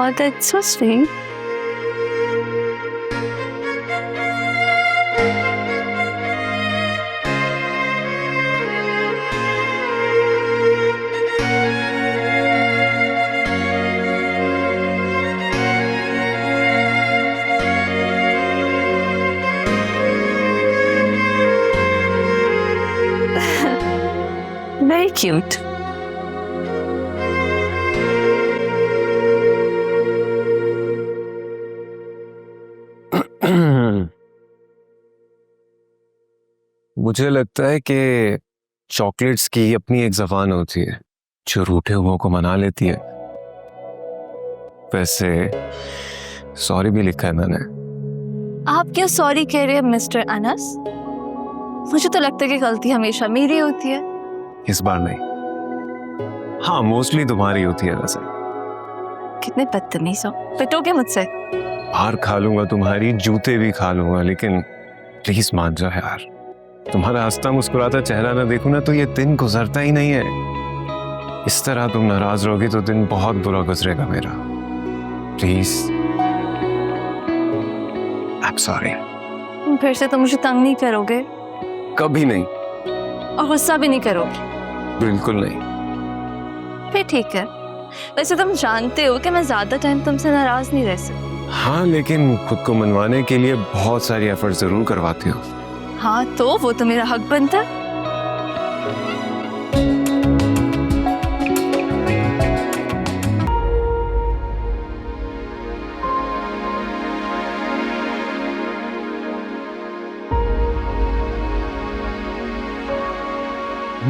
Oh, that's so sweet. Very cute. मुझे लगता है कि चॉकलेट्स की अपनी एक ज़बान होती है जो रूठे हुओं को मना लेती है। वैसे सॉरी भी लिखा है मैंने। आप क्यों सॉरी कह रहे हैं मिस्टर अनस? मुझे तो लगता है कि गलती हमेशा मेरी होती है। इस बार नहीं, हाँ मोस्टली तुम्हारी होती है। वैसे कितने बदतमीज हो, पिटोगे मुझसे? हार खा लूंगा तुम्हारी, जूते भी खा लूंगा, लेकिन प्लीज मान जाओ यार। तुम्हारा हंसता मुस्कुराता चेहरा ना देखूं ना तो ये दिन गुजरता ही नहीं है। इस तरह तुम नाराज रहोगी तो दिन बहुत बुरा गुजरेगा मेरा। Please, I am sorry. फिर से तुम मुझे तंग नहीं करोगे? कभी नहीं। और गुस्सा भी नहीं करोगे? बिल्कुल नहीं। फिर ठीक है। वैसे तुम जानते हो कि मैं ज्यादा टाइम तुमसे नाराज नहीं रह सकती। हाँ, लेकिन खुद को मनवाने के लिए बहुत सारी एफर्ट जरूर करवाती हो। हाँ तो वो तो मेरा हक बनता है।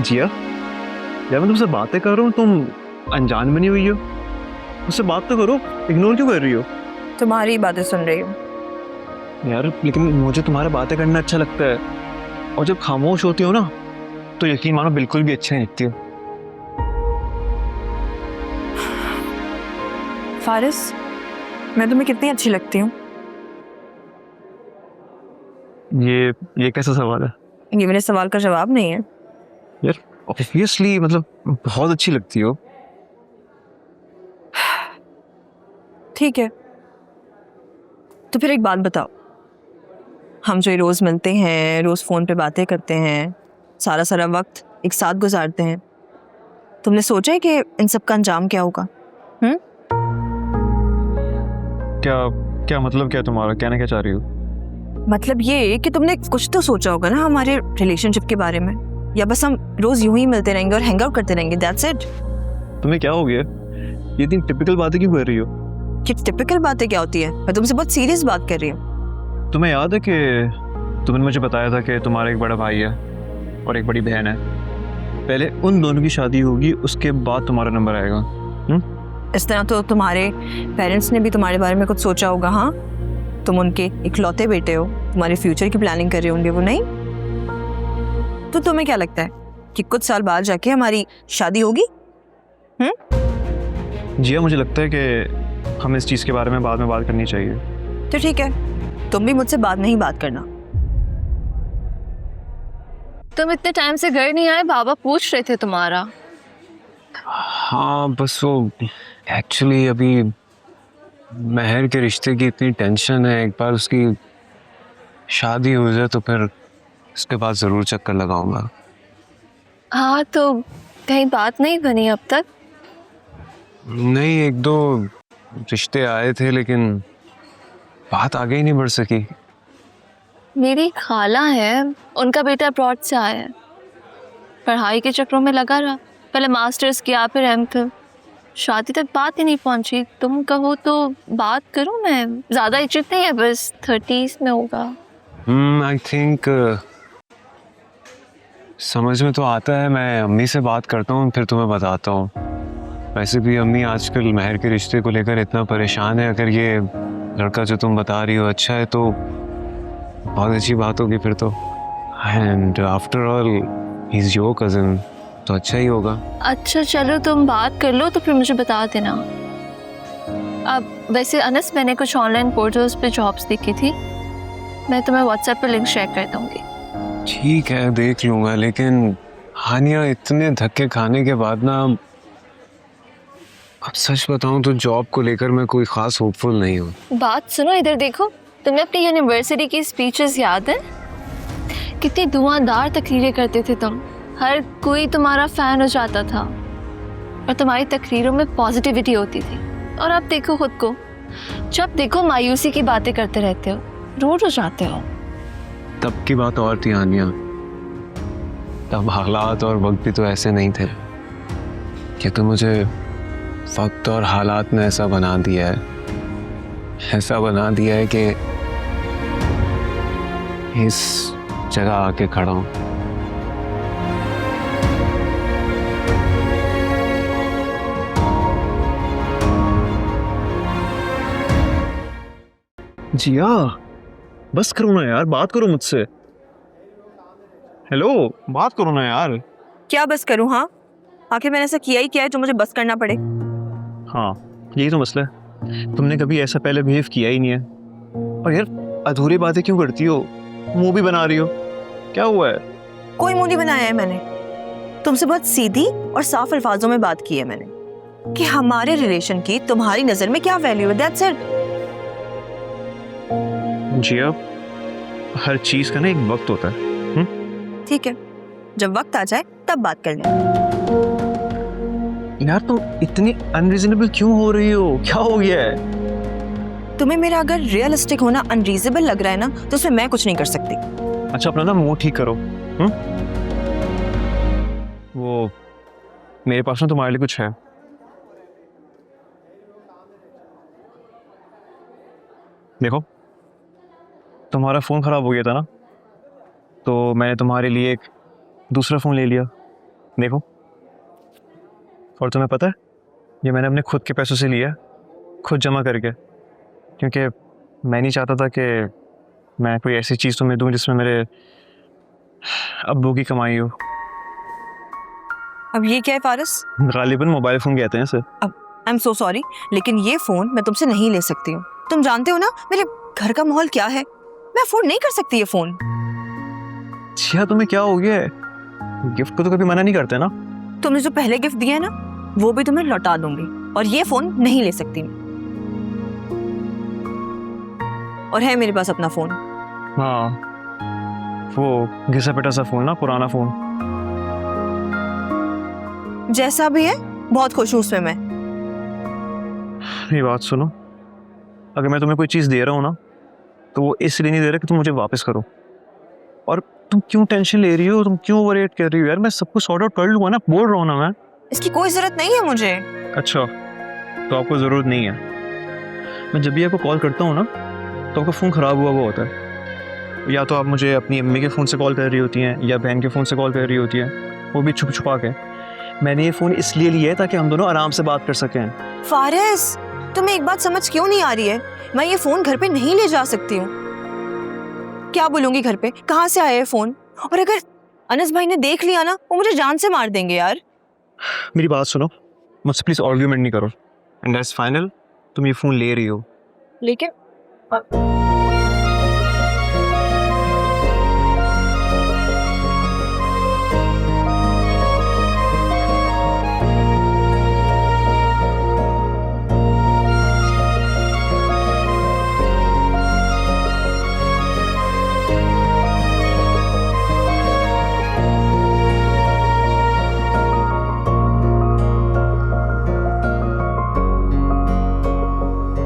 जिया, यार मैं तुमसे बातें कर रहा हूँ, तुम अनजान बनी हुई हो। मुझसे बात तो करो, इग्नोर क्यों कर रही हो? तुम्हारी बातें सुन रही हूँ। यार लेकिन मुझे तुम्हारा बातें करना अच्छा लगता है, और जब खामोश होती हो ना तो यकीन मानो बिल्कुल भी अच्छी नहीं दिखती हो। फारिस, मैं तुम्हें कितनी अच्छी लगती हूँ? ये कैसा सवाल है? ये मेरे सवाल का जवाब नहीं है। यार ऑब्वियसली, मतलब बहुत अच्छी लगती हो। ठीक है, तो फिर एक बात बताओ, हम जो ये रोज मिलते हैं, रोज फोन पे बातें करते हैं, सारा सारा वक्त एक साथ गुजारते हैं, तुमने सोचा है कि इन सब का अंजाम क्या होगा? क्या मतलब, क्या तुम्हारा कहना क्या चाह रही हो? मतलब ये कि तुमने कुछ तो सोचा होगा ना हमारे रिलेशनशिप के बारे में, या बस हम रोज यूं ही मिलते रहेंगे और हैंग आउट करते रहेंगे, दैट्स इट? तुम्हें क्या हो गया? ये इतनी टिपिकल बातें क्यों कर रही हो? कि टिपिकल बातें क्या होती है? मैं तुमसे बहुत सीरियस बात कर रही हूँ। तुम्हें याद है कि तुमने मुझे बताया था कि तुम्हारा एक बड़ा भाई है और एक बड़ी बहन है, पहले उन दोनों की शादी होगी, उसके बाद तुम्हारा नंबर आएगा। इस तरह तो तुम्हारे पेरेंट्स ने भी तुम्हारे बारे में कुछ सोचा होगा। हाँ, तुम उनके इकलौते बेटे हो, तुम्हारे फ्यूचर की प्लानिंग कर रहे होंगे वो, नहीं? तो तुम्हें क्या लगता है कि कुछ साल बाद जाके हमारी शादी होगी? जिया, मुझे लगता है कि हमें इस चीज़ के बारे में बाद में बात करनी चाहिए। तो ठीक है, तुम भी मुझसे बाद में ही बात करना। तुम इतने टाइम से घर नहीं आए, बाबा पूछ रहे थे तुम्हारा। हाँ बस वो एक्चुअली अभी महर के रिश्ते की इतनी टेंशन है, एक बार उसकी शादी हो जाए तो फिर उसके बाद ज़रूर चक्कर लगाऊंगा। हाँ तो कहीं बात नहीं बनी अब तक? नहीं, एक दो रिश्ते आए थे लेकिन बात आगे ही नहीं बढ़ सकी। मेरी खाला है, उनका बेटा अब्रॉड से आया है, पढ़ाई के चक्रों में लगा रहा, पहले मास्टर्स किया फिर एमफिल, शादी तक बात ही नहीं पहुंची। तुम कहो तो बात करूं मैं? ज़्यादा इज्जत नहीं है, बस 30s में होगा। आई थिंक समझ में तो आता है। मैं अम्मी से बात करता हूँ फिर तुम्हें बताता हूँ। वैसे भी अम्मी आजकल महर के रिश्ते को लेकर इतना परेशान है, अगर ये लड़का जो तुम बता रही हो अच्छा है तो बहुत अच्छी बात होगी फिर तो। And after all he is your cousin, तो अच्छा ही होगा। अच्छा चलो तुम बात कर लो तो फिर मुझे बता देना। अब वैसे अनस, मैंने कुछ ऑनलाइन पोर्टल्स पे जॉब्स देखी थी, मैं तुम्हें व्हाट्सएप पे लिंक शेयर कर दूँगी। ठीक है, देख लूँगा, लेकिन हानिया इतने धक्के खाने के बाद ना अब सच बताऊं तो जॉब को लेकर मैं कोई खास होपफुल नहीं हूँ। बात सुनो, इधर देखो। तुम्हें अपनी यूनिवर्सिटी की स्पीचेस याद है? कितनी धुआंधार तकरीरें करते थे तुम। हर कोई तुम्हारा फैन हो जाता था और तुम्हारी तकरीरों में पॉजिटिविटी होती थी। और अब देखो खुद को, जब देखो मायूसी की बातें करते रहते हो, रोज हो जाते हो। तब की बात और थी आनिया, तब हालात और वक्त भी तो ऐसे नहीं थे। कि तो मुझे वक्त और हालात ने ऐसा बना दिया है, ऐसा बना दिया है कि इस जगह आके खड़ा हूँ। जिया, बस करो ना यार, बात करो मुझसे। हेलो, बात करो ना यार। क्या बस करूँ? हाँ, आखिर मैंने ऐसा किया ही क्या है जो मुझे बस करना पड़े? हाँ, यही तो मसला है, तुमने कभी ऐसा पहले बिहेव किया ही नहीं है। और यार अधूरी बातें क्यों करती हो, मुंह भी बना रही हो, क्या हुआ है? कोई मुंह नहीं बनाया है मैंने। तुमसे बहुत सीधी और साफ अल्फाजों में बात की है मैंने कि हमारे रिलेशन की तुम्हारी नजर में क्या वैल्यू है। That's it. जिया, हर चीज का ना एक वक्त होता है। ठीक है, जब वक्त आ जाए तब बात कर लें। यार तुम इतनी अनरीजनेबल क्यों हो रही हो, क्या हो गया है? तुम्हें मेरा अगर रियलिस्टिक होना अनरीजनेबल लग रहा है ना, तो उसमें मैं कुछ नहीं कर सकती। अच्छा, अपना ना मुंह ठीक करो। वो मेरे पास ना तुम्हारे लिए कुछ है। देखो, तुम्हारा फोन खराब हो गया था ना, तो मैंने तुम्हारे लिए एक दूसरा फोन ले लिया। देखो, और तुम्हें पता है, ये मैंने अपने खुद के पैसों से लिया, खुद जमा करके, क्योंकि मैं नहीं चाहता था कि मैं कोई ऐसी चीज़ तुम्हें दूं जिसमें मेरे अब्बू की कमाई हो। अब ये क्या है फारिस? गालिबन मोबाइल फ़ोन कहते हैं इसे। अब आई एम सो सॉरी, लेकिन ये फोन मैं तुमसे नहीं ले सकती हूँ। तुम जानते हो ना मेरे घर का माहौल क्या है, मैं अफोर्ड नहीं कर सकती ये फोन। छिया, तुम्हें क्या हो गया है? गिफ्ट को तो कभी मना नहीं करते ना। तुमने जो पहले गिफ्ट दिया है ना, वो भी तुम्हें लौटा दूंगी, और ये फोन नहीं ले सकती मैं। और है मेरे पास अपना फोन। हाँ, वो घिसा पिटा सा फ़ोन ना, पुराना फ़ोन। जैसा भी है, बहुत खुश हूँ उसमें मैं। ये बात सुनो, अगर मैं तुम्हें कोई चीज़ दे रहा हूँ ना, तो वो इसलिए नहीं दे रहा कि तुम मुझे वापस करो। और तुम क्यों टेंशन ले रही हो, तुम क्यों ओवररेट कर रही हो? यार मैं सब कुछ सॉर्ट आउट कर लूँगा ना, बोल रहा हूँ ना मैं। इसकी कोई जरूरत नहीं है मुझे। अच्छा, तो आपको ज़रूरत नहीं है। मैं जब भी आपको कॉल करता हूँ ना, तो आपका फ़ोन ख़राब हुआ होता है। या तो आप मुझे अपनी अम्मी के फ़ोन से कॉल कर रही होती हैं, या बहन के फ़ोन से कॉल कर रही होती हैं, वो भी छुप छुपा के। मैंने ये फ़ोन इसलिए लिया है ताकि हम दोनों आराम से बात कर सकें। फारिस, तुम्हें एक बात समझ क्यों नहीं आ रही है? मैं ये फोन घर पे नहीं ले जा सकती हूँ। क्या बोलूंगी घर पे, कहाँ से आया है फोन? और अगर अनस भाई ने देख लिया ना, वो मुझे जान से मार देंगे यार। मेरी बात सुनो, मुझसे प्लीज़ आर्ग्यूमेंट नहीं करो। एंड दैट्स फाइनल, तुम ये फ़ोन ले रही हो। लेकिन